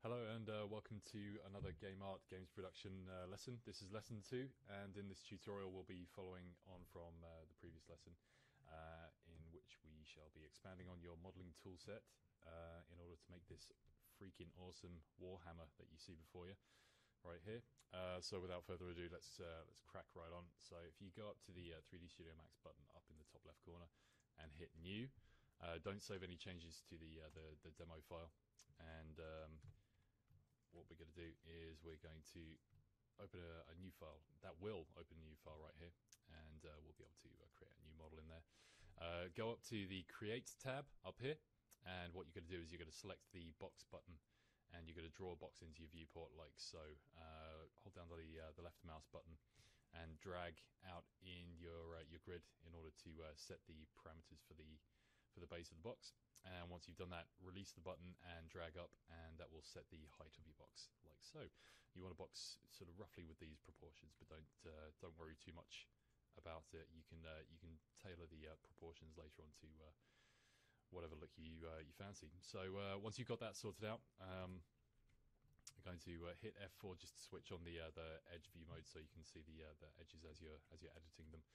Hello and welcome to another Game Art Games Production lesson. This is lesson 2, and in this tutorial we'll be following on from the previous lesson in which we shall be expanding on your modeling toolset in order to make this freaking awesome Warhammer that you see before you right here. So without further ado, let's crack right on. So if you go up to the 3D Studio Max button up in the top left corner and hit New, don't save any changes to the demo file, and what we're going to do is we're going to open a new file. That will open a new file right here, and we'll be able to create a new model in there. Go up to the Create tab up here, and what you're going to do is you're going to select the box button, and you're going to draw a box into your viewport like so. Hold down the left mouse button and drag out in your grid in order to set the parameters for the base of the box. And once you've done that, release the button and drag up, and that will set the height of your box like so. You want a box sort of roughly with these proportions, but don't worry too much about it. You can tailor the proportions later on to whatever look you fancy. So once you've got that sorted out, I'm going to hit F4 just to switch on the edge view mode, so you can see the edges as you're editing them.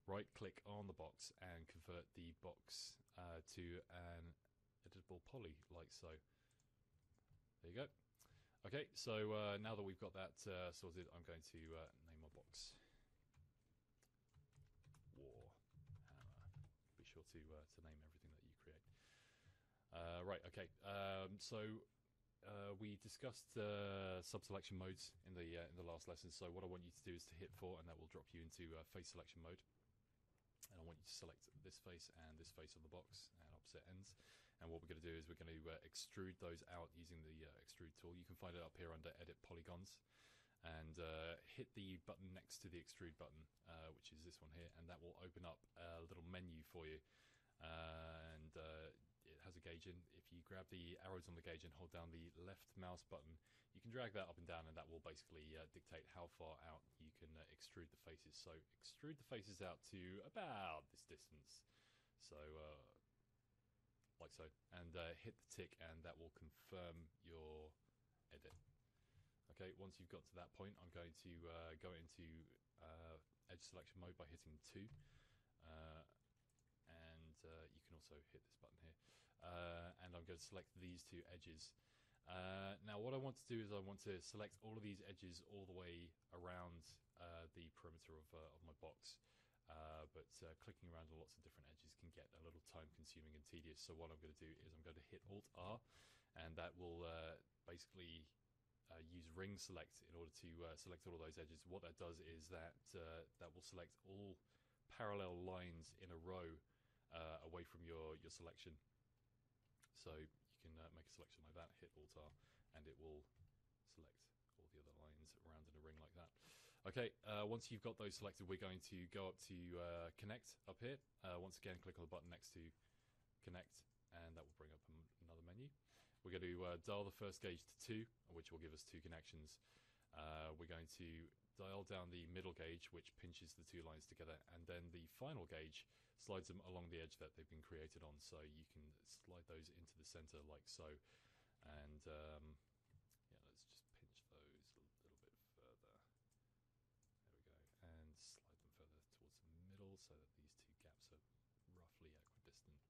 Right click on the box and convert the box to an editable poly like so. There you go. Okay, so now that we've got that sorted, I'm going to name my box Warhammer. Be sure to name everything that you create. Right, okay. So we discussed sub-selection modes in the last lesson. So what I want you to do is to hit 4, and that will drop you into face selection mode. And I want you to select this face and this face of the box at opposite ends. And what we're going to do is we're going to extrude those out using the extrude tool. You can find it up here under Edit Polygons. And hit the button next to the extrude button, which is this one here, and that will open up a little menu for you. And it has a gauge in. If you grab the arrows on the gauge and hold down the left mouse button, you can drag that up and down, and that will basically dictate how far out you can extrude the faces. So extrude the faces out to about this distance, so like so, and hit the tick, and that will confirm your edit. Okay, once you've got to that point, I'm going to go into edge selection mode by hitting 2. And you can also hit this button here, and I'm going to select these 2 edges. Now what I want to do is I want to select all of these edges all the way around the perimeter of my box, but clicking around on lots of different edges can get a little time consuming and tedious. So what I'm going to do is I'm going to hit Alt R, and that will basically use ring select in order to select all of those edges. What that does is that that will select all parallel lines in a row away from your selection. So you can make a selection like that, hit Alt R, and it will select all the other lines around in a ring like that. Okay, once you've got those selected, we're going to go up to Connect up here. Once again, click on the button next to Connect, and that will bring up another menu. We're going to dial the first gauge to 2, which will give us 2 connections. We're going to dial down the middle gauge, which pinches the 2 lines together, and then the final gauge slides them along the edge that they've been created on, so you can slide those into the center like so. And yeah, let's just pinch those a little bit further. There we go, and slide them further towards the middle so that these 2 gaps are roughly equidistant.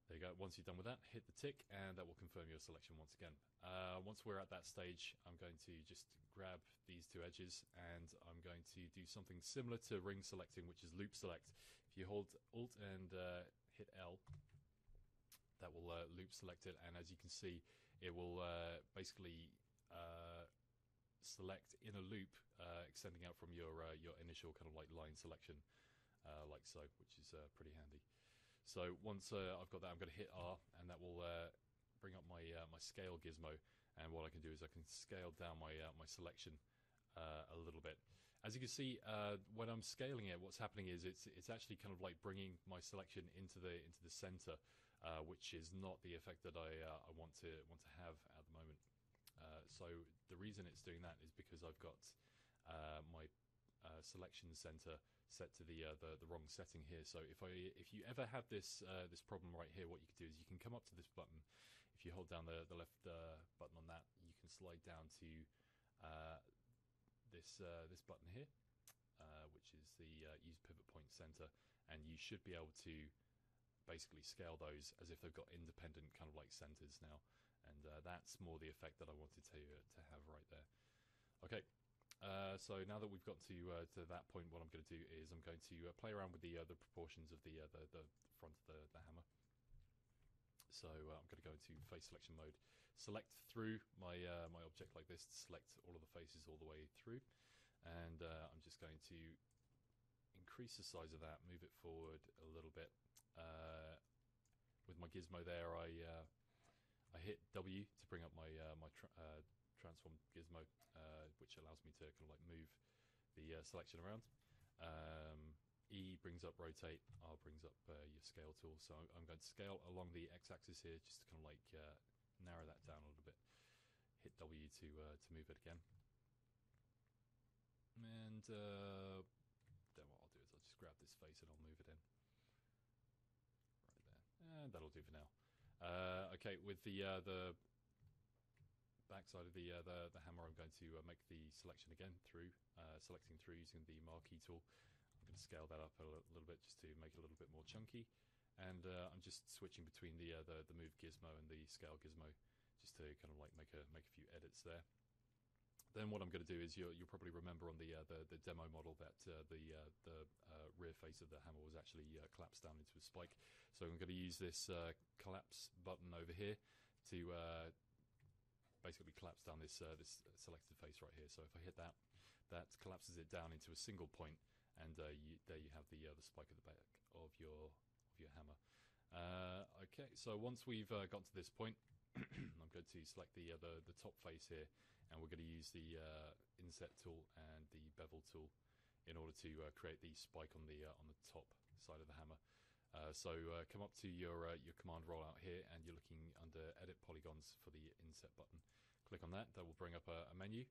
There you go. Once you're done with that, hit the tick, and that will confirm your selection once again. Once we're at that stage, I'm going to just grab these 2 edges, and I'm going to do something similar to ring selecting, which is loop select. If you hold Alt and hit L, that will loop select it, and as you can see, it will basically select in a loop, extending out from your initial kind of like line selection, like so, which is pretty handy. So once I've got that, I'm going to hit R, and that will bring up my my scale gizmo. And what I can do is I can scale down my my selection a little bit. As you can see, when I'm scaling it, what's happening is it's actually kind of like bringing my selection into the center, which is not the effect that I want to have at the moment. So the reason it's doing that is because I've got my selection center set to the wrong setting here. So if you ever have this this problem right here, what you can do is you can come up to this button. if you hold down the left button on that, you can slide down to this button here, which is the use pivot point center, and you should be able to basically scale those as if they've got independent kind of like centers now, and that's more the effect that I wanted to have right there. Okay. So now that we've got to that point, what I'm going to do is I'm going to play around with the proportions of the front of the hammer. So I'm going to go into face selection mode, select through my my object like this, select all of the faces all the way through, and I'm just going to increase the size of that, move it forward a little bit. With my gizmo there, I hit W to bring up my transform gizmo, which allows me to kind of like move the selection around. E brings up rotate, R brings up your scale tool. So I'm going to scale along the x-axis here, just to kind of like narrow that down a little bit. Hit W to move it again. And then what I'll do is I'll just grab this face and I'll move it in. Right there. And that'll do for now. Okay, with the backside of the hammer, I'm going to make the selection again through, selecting through using the marquee tool. I'm going to scale that up a little bit just to make it a little bit more chunky, and I'm just switching between the move gizmo and the scale gizmo, just to kind of like make a few edits there. Then what I'm going to do is you'll probably remember on the demo model that the rear face of the hammer was actually collapsed down into a spike. So I'm going to use this collapse button over here to basically collapse down this selected face right here. So if I hit that, that collapses it down into a single point, and there you have the spike at the back of your hammer. Okay, so once we've got to this point, I'm going to select the top face here, and we're going to use the inset tool and the bevel tool in order to create the spike on the top side of the hammer. So come up to your command rollout here, and you're looking under Edit Polygons for the Inset button. Click on that. That will bring up a menu,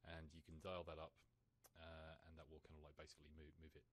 and you can dial that up, and that will kind of like basically move it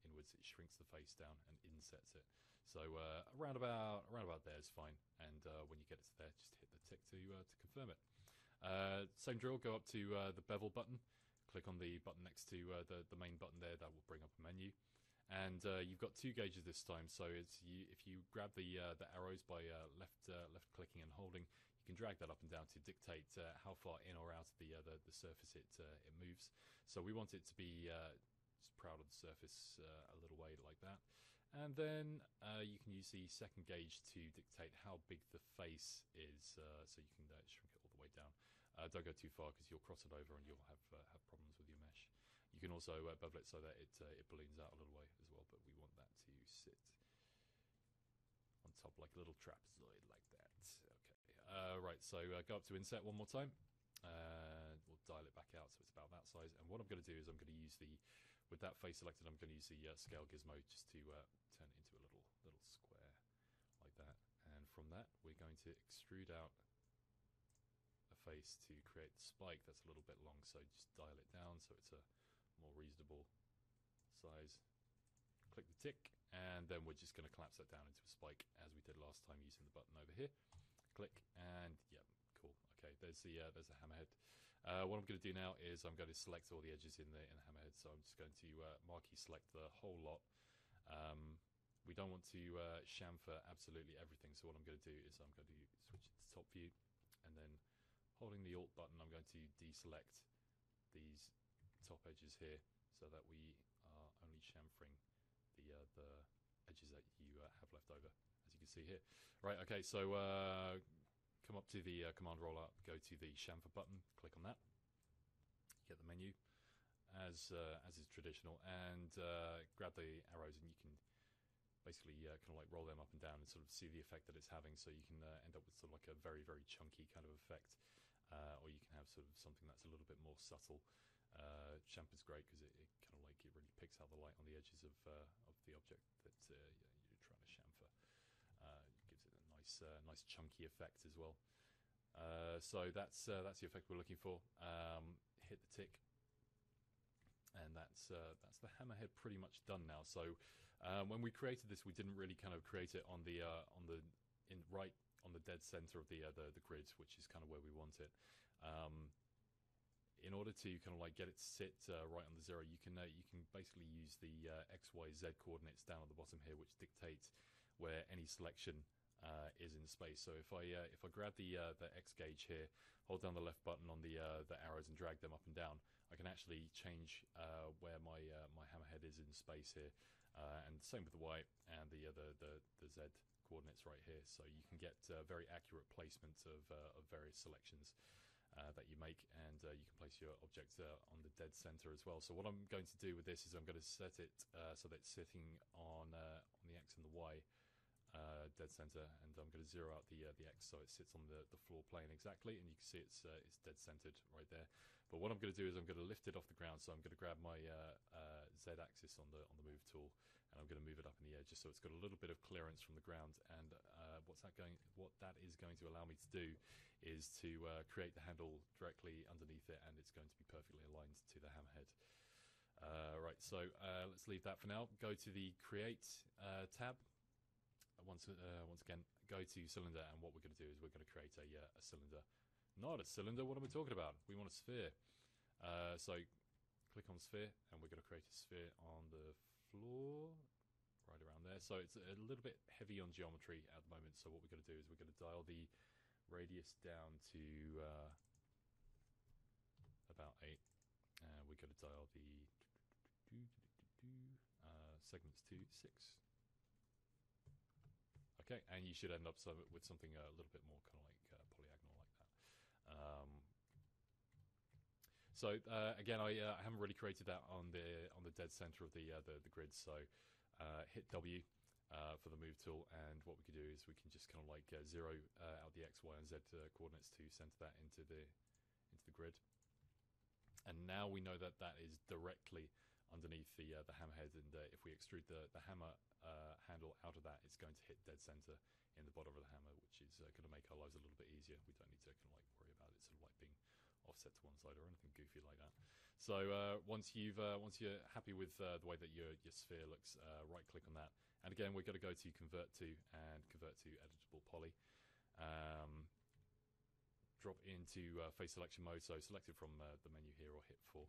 inwards. It shrinks the face down and insets it. So around about there is fine, and when you get it to there, just hit the tick to confirm it. Same drill. Go up to the bevel button. Click on the button next to the main button there. That will bring up a menu. And you've got two gauges this time, so if you grab the arrows by left clicking and holding, you can drag that up and down to dictate how far in or out of the surface it moves. So we want it to be just proud of the surface a little way like that. And then you can use the second gauge to dictate how big the face is, so you can shrink it all the way down. Don't go too far, because you'll cross it over and you'll have problems with your mesh. You can also bevel it so that it balloons out a little way as well, but we want that to sit on top like a little trapezoid like that. Okay, right, so go up to inset one more time. We'll dial it back out so it's about that size. And what I'm going to do is I'm going to use with that face selected, I'm going to use the scale gizmo just to turn it into a little square like that. And from that, we're going to extrude out a face to create the spike that's a little bit long. So just dial it down so it's a more reasonable size. Click the tick, and then we're just going to collapse that down into a spike as we did last time using the button over here. Click, and yeah, cool. Okay, there's the hammerhead. What I'm going to do now is I'm going to select all the edges in the hammerhead. So I'm just going to marquee select the whole lot. We don't want to chamfer absolutely everything. So what I'm going to do is I'm going to switch it to top view, and then holding the Alt button, I'm going to deselect these top edges here, so that we are only chamfering the edges that you have left over, as you can see here. Right, okay, so come up to the command rollout, go to the chamfer button, click on that, get the menu as is traditional, and grab the arrows, and you can basically kind of like roll them up and down and sort of see the effect that it's having. So you can end up with sort of like a very, very chunky kind of effect, or you can have sort of something that's a little bit more subtle. Chamfer's great because it kind of like it really picks out the light on the edges of the object that you're trying to chamfer. It gives it a nice chunky effect as well. So that's the effect we're looking for. Hit the tick, and that's the hammerhead pretty much done now. So when we created this, we didn't really kind of create it on the right on the dead center of the grid, which is kind of where we want it. In order to kind of like get it to sit right on the 0, you can basically use the X, Y, Z coordinates down at the bottom here, which dictate where any selection is in space. So if I grab the X gauge here, hold down the left button on the arrows and drag them up and down, I can actually change where my hammerhead is in space here, and same with the Y and the Z coordinates right here. So you can get very accurate placement of various selections that you make, and you can place your object on the dead center as well. So what I'm going to do with this is I'm going to set it so that it's sitting on the X and the Y dead center, and I'm going to zero out the X so it sits on the floor plane exactly, and you can see it's dead centered right there. But what I'm going to do is I'm going to lift it off the ground. So I'm going to grab my Z axis on the move tool, and I'm going to move it up in the air just so it's got a little bit of clearance from the ground. And what that is going to allow me to do is to create the handle directly underneath it, and it's going to be perfectly aligned to the hammerhead. Right, so let's leave that for now. Go to the Create tab. Once again, go to Cylinder, and what we're going to do is we're going to create a cylinder. Not a cylinder, what am I talking about? We want a sphere. So click on sphere, and we're going to create a sphere on the floor, right around there. So it's a little bit heavy on geometry at the moment, so what we're going to do is we're going to dial the radius down to about 8. We're going to dial the segments to 6. Okay, and you should end up with something a little bit more kind of like polygonal like that. So again, I haven't really created that on the dead center of the grid. So hit W for the move tool, and what we can do is we can just kind of like zero out the X, Y, and Z coordinates to center that into the grid. And now we know that that is directly underneath the hammerhead, and if we extrude the hammer handle out of that, it's going to hit dead center in the bottom of the hammer, which is going to make our lives a little bit easier. We don't need to kind of like worry about it sort of like being offset to one side or anything goofy like that. So once you're happy with the way that your sphere looks, right click on that, and again we're going to go to convert to and convert to editable poly. Drop into face selection mode, so select it from the menu here or hit 4,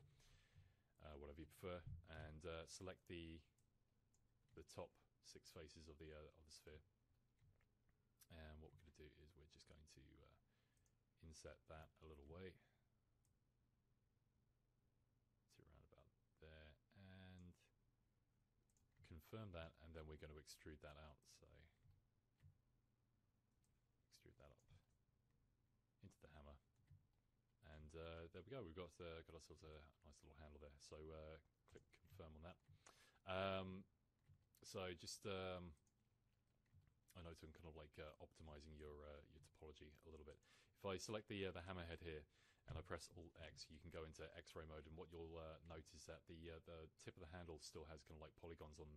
whatever you prefer, and select the top 6 faces of the sphere. And what we're going to do is we're just going to inset that a little way to around about there, and confirm that, and then we're going to extrude that out. So extrude that up into the hammer, and there we go. We've got ourselves a nice little handle there. So click confirm on that. So just I know I'm kind of like optimizing your topology a little bit. If I select the hammerhead here and I press Alt X, you can go into X-ray mode, and what you'll notice that the tip of the handle still has kind of like polygons on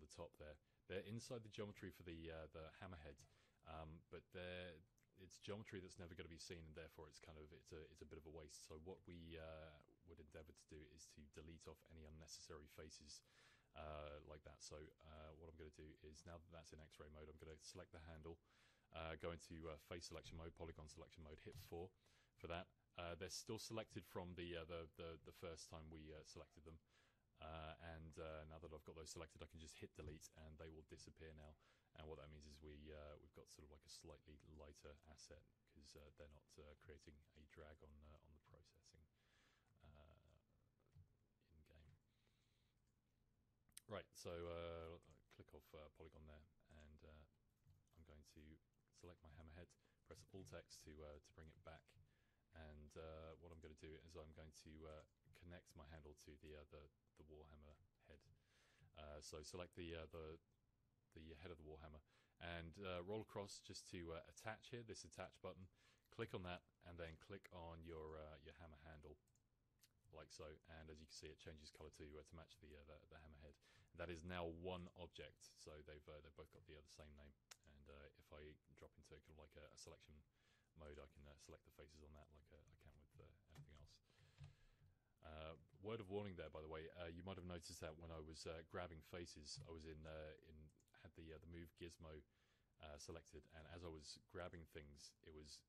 the top there. They're inside the geometry for the hammerhead, but it's geometry that's never going to be seen, and therefore it's a bit of a waste. So what we would endeavor to do is to delete off any unnecessary faces like that. So what I'm going to do is, now that that's in X-ray mode, I'm going to select the handle, go into face selection mode, polygon selection mode, hit 4 for that. They're still selected from the first time we selected them, and now that I've got those selected, I can just hit delete, and they will disappear now. And what that means is we've got sort of like a slightly lighter asset, because they're not creating a drag on the processing in game. Right, so click off polygon there, and I'm going to select my hammerhead, press Alt X to bring it back, and what I'm going to do is I'm going to connect my handle to the Warhammer head. So select the head of the Warhammer, and roll across just to attach here, this attach button. Click on that, and then click on your hammer handle, like so. And as you can see, it changes color to match the hammerhead. That is now one object, so they've both got the same name. And if I drop into kind of like a selection mode, I can select the faces on that like I can with anything else. Word of warning there, by the way, you might have noticed that when I was grabbing faces, I was had the move gizmo selected, and as I was grabbing things, it was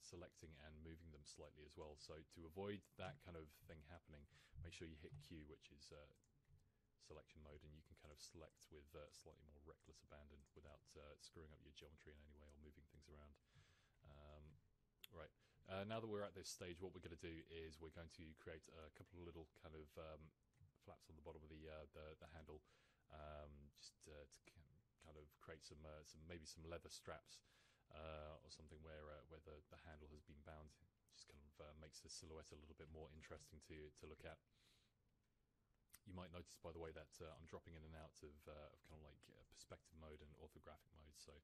selecting and moving them slightly as well. So to avoid that kind of thing happening, make sure you hit Q, which is selection mode, and you can kind of select with slightly more reckless abandon without screwing up your geometry in any way or moving things around. Right, now that we're at this stage, what we're going to do is we're going to create a couple of little kind of flaps on the bottom of the handle, just to kind of create some maybe some leather straps or something where the handle has been bound. Just kind of makes the silhouette a little bit more interesting to look at. You might notice, by the way, that I'm dropping in and out of kind of like perspective mode and orthographic mode. So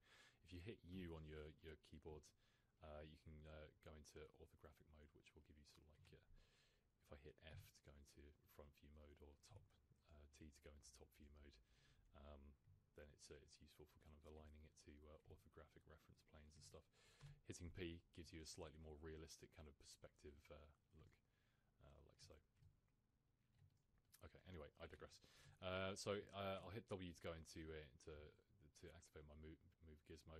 if you hit U on your keyboard, you can go into orthographic mode, which will give you sort of like, if I hit F to go into front view mode, or T to go into top view mode, then it's useful for kind of aligning it to orthographic reference planes and stuff. Hitting P gives you a slightly more realistic kind of perspective look, like so. Okay, anyway, I digress. So I'll hit W to go into to activate my move gizmo,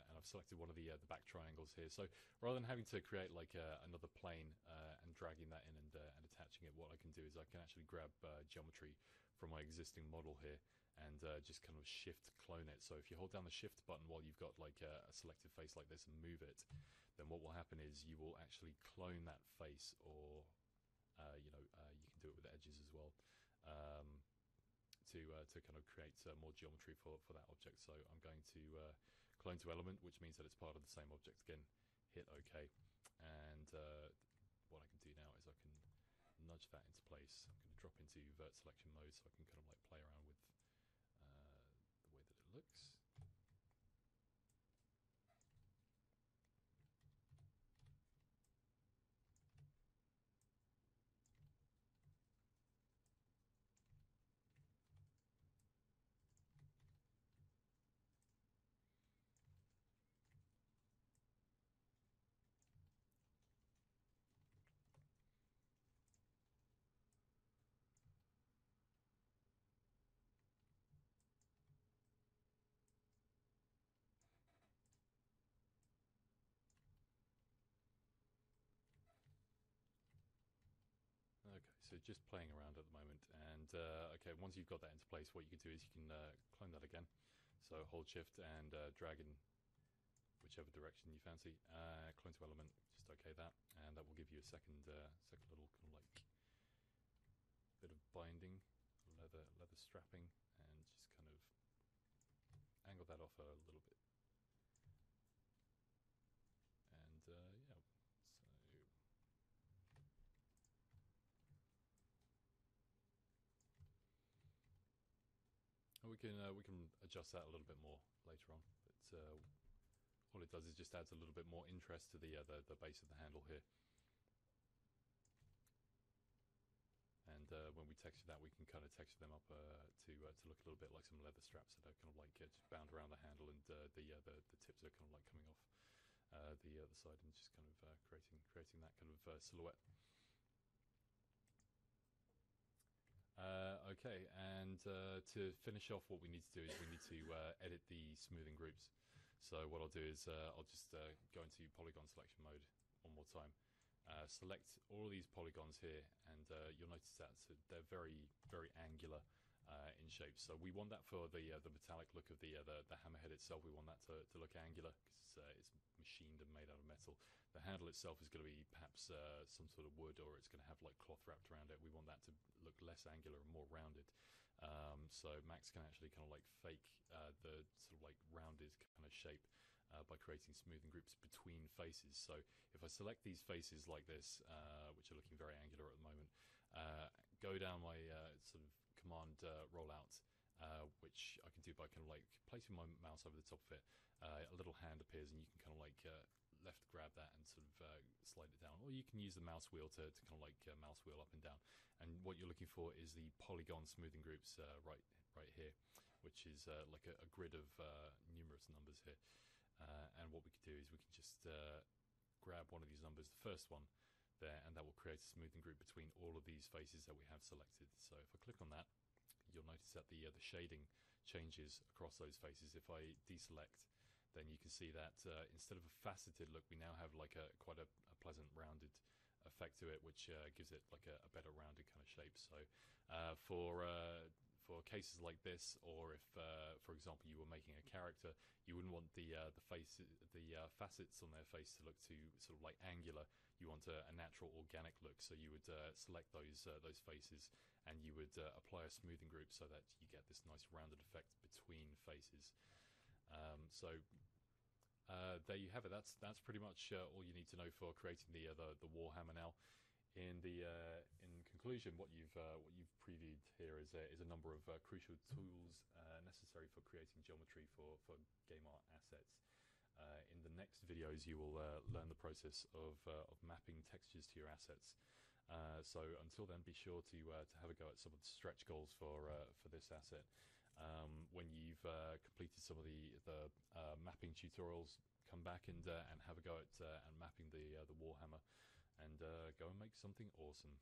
and I've selected one of the back triangles here. So rather than having to create like another plane and dragging that in and attaching it, what I can do is I can actually grab geometry from my existing model here and just kind of shift clone it. So if you hold down the shift button while you've got like a selected face like this and move it, then what will happen is you will actually clone that face, or you can do it with edges as well, to kind of create more geometry for that object. So I'm going to clone to element, which means that it's part of the same object again. Hit OK, and what I can do now is I can nudge that into place. I'm going to drop into vert selection mode so I can kind of like play around with the way that it looks. Okay, so just playing around at the moment, and okay, once you've got that into place, what you can do is you can clone that again. So hold shift and drag in whichever direction you fancy. Clone to element, just OK that, and that will give you a second little kind of like bit of binding, leather strapping, and just kind of angle that off a little bit. And yeah. We can adjust that a little bit more later on, but all it does is just adds a little bit more interest to the base of the handle here. And when we texture that, we can kind of texture them up to look a little bit like some leather straps that are kind of like just bound around the handle, and the tips are kind of like coming off the other side, and just kind of creating that kind of silhouette. Okay, and to finish off, what we need to do is we need to edit the smoothing groups. So what I'll do is I'll just go into polygon selection mode one more time, select all of these polygons here, and you'll notice that they're very, very angular in shape. So we want that for the metallic look of the hammerhead itself. We want that to look angular because it's machined and made out of metal. The handle itself is going to be perhaps some sort of wood, or it's going to have like cloth wrapped around it. We want that to look less angular and more rounded. So Max can actually kind of like fake the sort of like rounded kind of shape by creating smoothing groups between faces. So if I select these faces like this, which are looking very angular at the moment, go down my sort of command rollout, which I can do by kind of like placing my mouse over the top of it. A little hand appears, and you can kind of like left grab that and sort of slide it down, or you can use the mouse wheel to kind of like mouse wheel up and down. And what you're looking for is the polygon smoothing groups right here, which is like a grid of numerous numbers here. And what we could do is we can just grab one of these numbers, the first one there, and that will create a smoothing group between all of these faces that we have selected. So if I click on that, you'll notice that the shading changes across those faces. If I deselect, then you can see that instead of a faceted look, we now have like quite a pleasant rounded effect to it, which gives it like a better rounded kind of shape. So for cases like this, or if for example you were making a character, you wouldn't want the facets on their face to look too sort of like angular. You want a natural organic look, so you would select those faces, and you would apply a smoothing group so that you get this nice rounded effect between faces. There you have it. That's pretty much all you need to know for creating the Warhammer. Now, in conclusion, what you've previewed here is a number of crucial tools necessary for creating geometry for game art assets. In the next videos, you will learn the process of mapping textures to your assets. So until then, be sure to have a go at some of the stretch goals for this asset. When you've completed some of the mapping tutorials, come back and have a go at and mapping the Warhammer, and go and make something awesome.